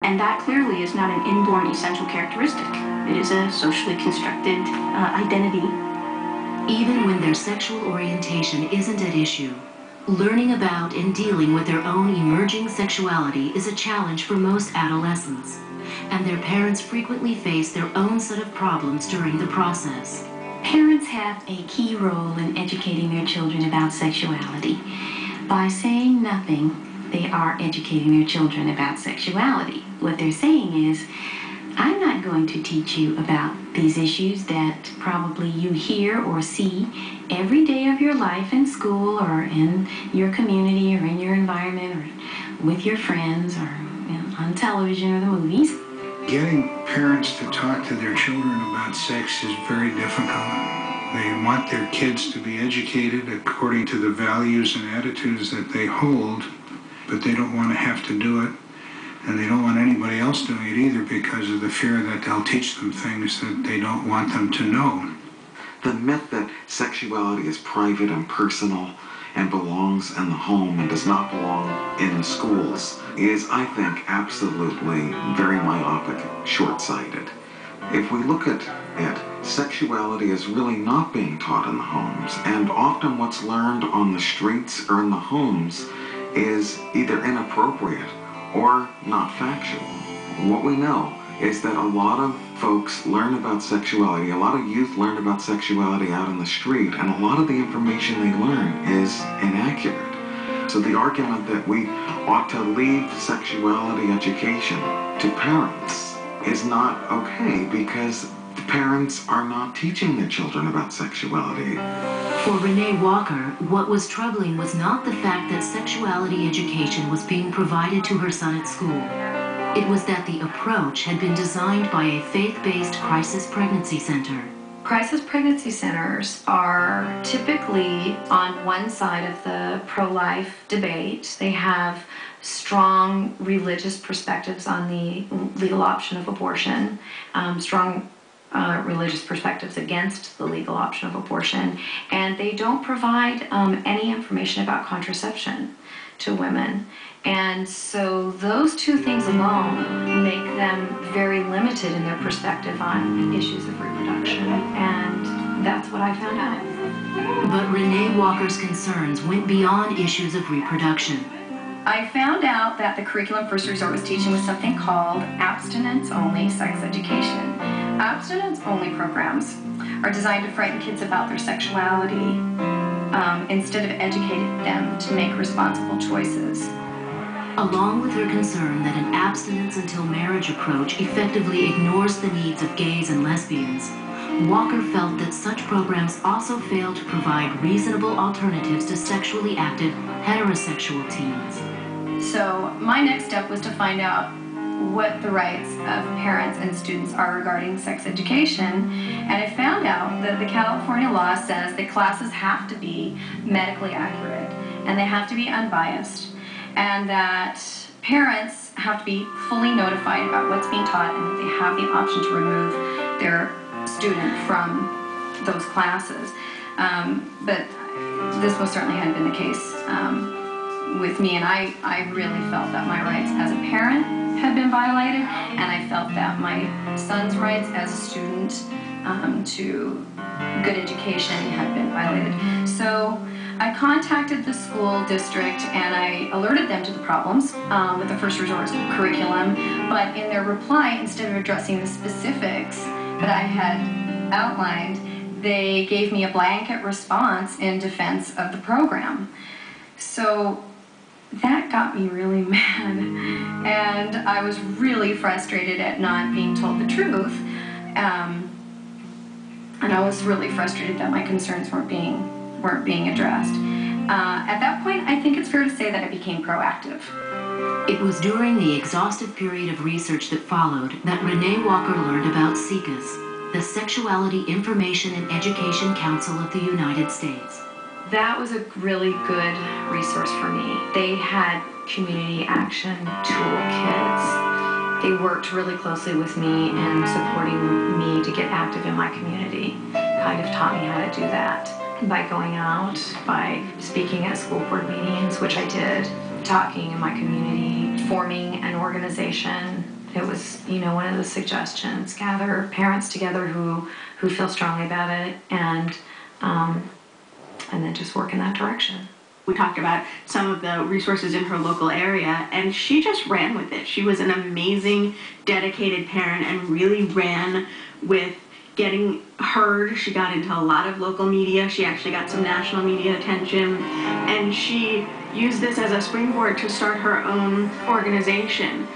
And that clearly is not an inborn essential characteristic. It is a socially constructed identity. Even when their sexual orientation isn't at issue, learning about and dealing with their own emerging sexuality is a challenge for most adolescents, and their parents frequently face their own set of problems during the process. Parents have a key role in educating their children about sexuality. By saying nothing, they are educating their children about sexuality. What they're saying is, I'm not going to teach you about these issues that probably you hear or see every day of your life in school or in your community or in your environment or with your friends or on television or the movies. Getting parents to talk to their children about sex is very difficult. They want their kids to be educated according to the values and attitudes that they hold, but they don't want to have to do it, and they don't want anybody else doing it either because of the fear that they'll teach them things that they don't want them to know. The myth that sexuality is private and personal and belongs in the home and does not belong in the schools is, I think, absolutely very myopic, short-sighted. If we look at it, sexuality is really not being taught in the homes, and often what's learned on the streets or in the homes is either inappropriate or not factual. What we know is that a lot of folks learn about sexuality, a lot of youth learn about sexuality out in the street, and a lot of the information they learn is inaccurate. So the argument that we ought to leave sexuality education to parents is not okay, because the parents are not teaching their children about sexuality. For Renee Walker, what was troubling was not the fact that sexuality education was being provided to her son at school. It was that the approach had been designed by a faith-based crisis pregnancy center. Crisis pregnancy centers are typically on one side of the pro-life debate. They have strong religious perspectives on the legal option of abortion, strong religious perspectives against the legal option of abortion, and they don't provide any information about contraception to women. And so those two things alone make them very limited in their perspective on issues of reproduction, and that's what I found out. But Renee Walker's concerns went beyond issues of reproduction. I found out that the curriculum First Resort was teaching was something called abstinence-only sex education. Abstinence-only programs are designed to frighten kids about their sexuality instead of educating them to make responsible choices. Along with her concern that an abstinence until marriage approach effectively ignores the needs of gays and lesbians, Walker felt that such programs also fail to provide reasonable alternatives to sexually active heterosexual teens. So my next step was to find out what the rights of parents and students are regarding sex education, and I found out that the California law says that classes have to be medically accurate and they have to be unbiased, and that parents have to be fully notified about what's being taught and that they have the option to remove their student from those classes. But this most certainly hadn't been the case with me, and I really felt that my rights as a parent had been violated, and I felt that my son's rights as a student to good education had been violated. So I contacted the school district and I alerted them to the problems with the First Resort curriculum, but in their reply, instead of addressing the specifics that I had outlined, they gave me a blanket response in defense of the program. So that got me really mad, and I was really frustrated at not being told the truth, and I was really frustrated that my concerns weren't being addressed. At that point, I think it's fair to say that I became proactive. It was during the exhaustive period of research that followed that Renee Walker learned about SIECUS, the Sexuality Information and Education Council of the United States. That was a really good resource for me. They had community action toolkits. They worked really closely with me in supporting me to get active in my community. Kind of taught me how to do that by going out, by speaking at school board meetings, which I did, talking in my community, forming an organization. It was, you know, one of the suggestions, gather parents together who feel strongly about it, and then just work in that direction. We talked about some of the resources in her local area, and she just ran with it. She was an amazing, dedicated parent and really ran with getting heard. She got into a lot of local media. She actually got some national media attention, and she used this as a springboard to start her own organization.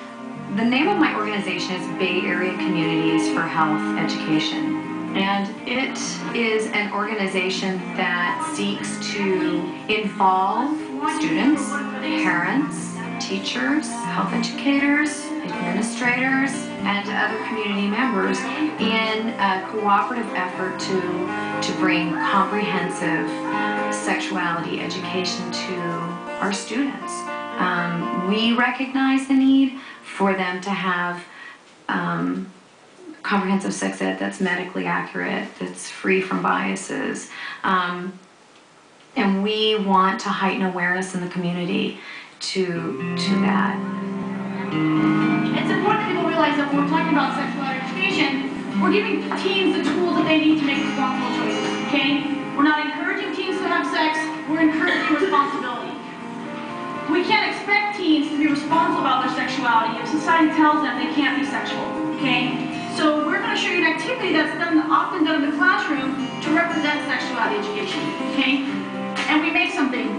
The name of my organization is Bay Area Communities for Health Education. And it is an organization that seeks to involve students, parents, teachers, health educators, administrators, and other community members in a cooperative effort to bring comprehensive sexuality education to our students. We recognize the need for them to have comprehensive sex ed that's medically accurate, that's free from biases. And we want to heighten awareness in the community to that. It's important that people realize that when we're talking about sexuality education, we're giving teens the tools that they need to make responsible choices, okay? We're not encouraging teens to have sex, we're encouraging responsibility. We can't expect teens to be responsible about their sexuality if society tells them they can't be sexual, okay? So we're going to show you an activity that's often done in the classroom to represent sexuality education, okay? And we make something.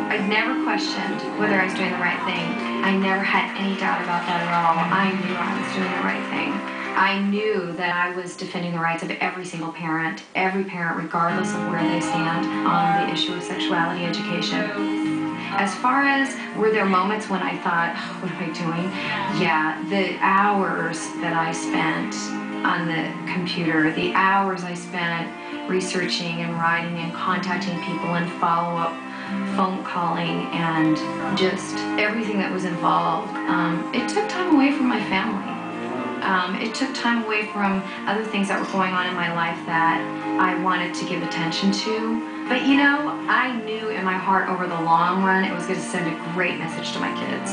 I never questioned whether I was doing the right thing. I never had any doubt about that at all. I knew I was doing the right thing. I knew that I was defending the rights of every single parent, regardless of where they stand on the issue of sexuality education. As far as, were there moments when I thought, oh, what am I doing? Yeah, the hours that I spent on the computer, the hours I spent researching and writing and contacting people and follow-up phone calling and just everything that was involved, it took time away from my family. It took time away from other things that were going on in my life that I wanted to give attention to. But you know, I knew in my heart over the long run it was going to send a great message to my kids.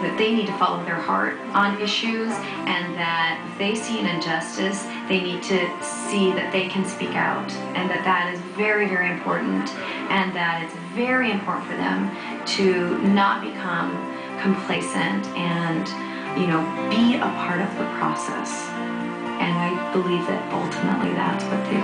That they need to follow their heart on issues, and that if they see an injustice, they need to see that they can speak out, and that is very, very important, and that it's very important for them to not become complacent and, you know, be a part of the process. And I believe that ultimately that's what they